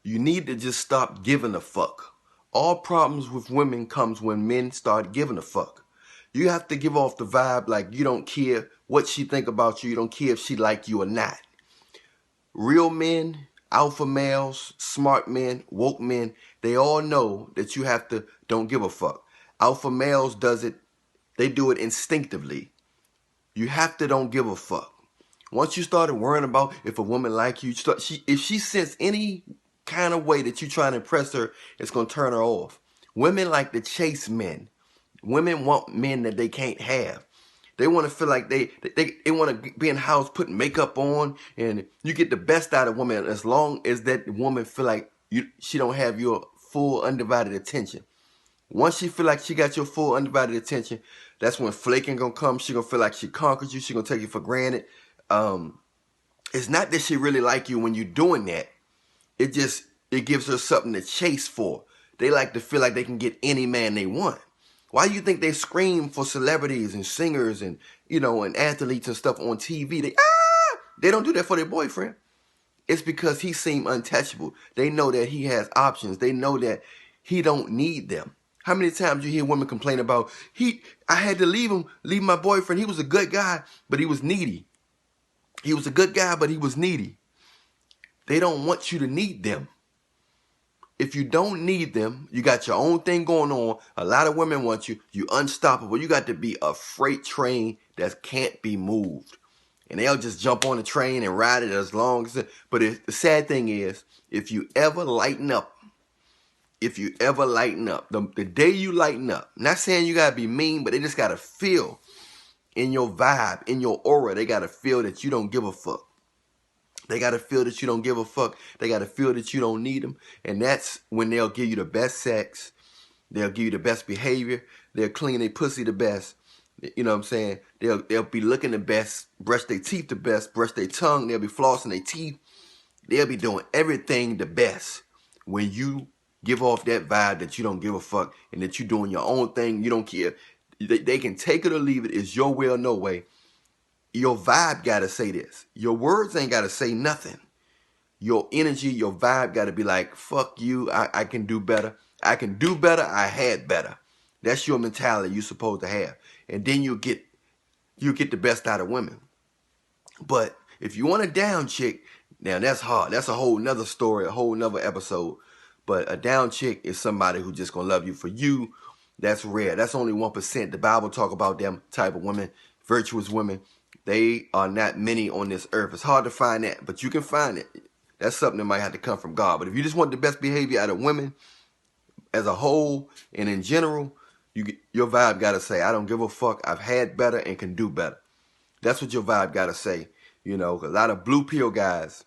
You need to just stop giving a fuck. All problems with women comes when men start giving a fuck. You have to give off the vibe like you don't care what she think about you. You don't care if she like you or not. Real men, alpha males, smart men, woke men, they all know that you have to don't give a fuck. Alpha males does it, they do it instinctively. You have to don't give a fuck. Once you started worrying about if a woman like you, if she sense any kind of way that you trying to impress her, it's going to turn her off. Women like to chase men. Women want men that they can't have. They want to feel like they want to be in the house putting makeup on, and you get the best out of woman as long as that woman feel like she don't have your full undivided attention. Once she feel like she got your full undivided attention, that's when flaking gonna come. She gonna feel like she conquered you. She gonna take you for granted. It's not that she really like you when you're doing that. It gives her something to chase for. They like to feel like they can get any man they want. Why do you think they scream for celebrities and singers and and athletes and stuff on TV? They don't do that for their boyfriend. It's because he seemed untouchable. They know that he has options. They know that he don't need them. How many times you hear women complain about I had to leave my boyfriend. He was a good guy, but he was needy. He was a good guy, but he was needy. They don't want you to need them. If you don't need them, you got your own thing going on. A lot of women want you. You unstoppable. You got to be a freight train that can't be moved. And they'll just jump on the train and ride it as long as But the sad thing is, if you ever lighten up, the day you lighten up, not saying you got to be mean, but they just got to feel in your vibe, in your aura, they got to feel that you don't give a fuck. They got to feel that you don't give a fuck. They got to feel that you don't need them. And that's when they'll give you the best sex. They'll give you the best behavior. They'll clean their pussy the best. You know what I'm saying? They'll be looking the best, brush their teeth the best, brush their tongue. They'll be flossing their teeth. They'll be doing everything the best when you give off that vibe that you don't give a fuck and that you're doing your own thing. You don't care. They can take it or leave it. It's your way or no way. Your vibe got to say this. Your words ain't got to say nothing. Your energy, your vibe got to be like, fuck you, I can do better. I can do better, I had better. That's your mentality you're supposed to have. And then you get the best out of women. But if you want a down chick, now that's hard. That's a whole nother story, a whole nother episode. But a down chick is somebody who just going to love you for you. That's rare. That's only 1%. The Bible talk about them type of women, virtuous women. They are not many on this earth. It's hard to find that, but you can find it. That's something that might have to come from God. But if you just want the best behavior out of women as a whole and in general, your vibe got to say, I don't give a fuck. I've had better and can do better. That's what your vibe got to say. A lot of blue pill guys,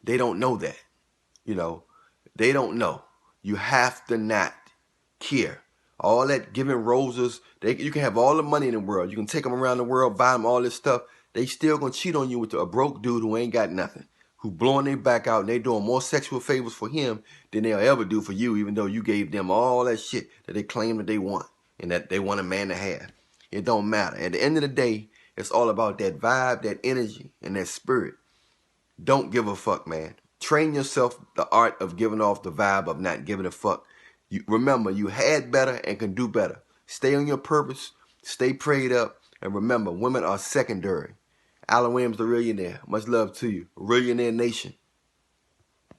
they don't know that. They don't know. You have to not care. All that giving roses, you can have all the money in the world. You can take them around the world, buy them all this stuff. They still going to cheat on you with a broke dude who ain't got nothing, who blowing their back out, and they doing more sexual favors for him than they'll ever do for you, even though you gave them all that shit that they claim that they want and that they want a man to have. It don't matter. At the end of the day, it's all about that vibe, that energy, and that spirit. Don't give a fuck, man. Train yourself the art of giving off the vibe of not giving a fuck. Remember, you had better and can do better. Stay on your purpose. Stay prayed up. And remember, women are secondary. Alan Williams, the Millionaire. Much love to you. Millionaire Nation.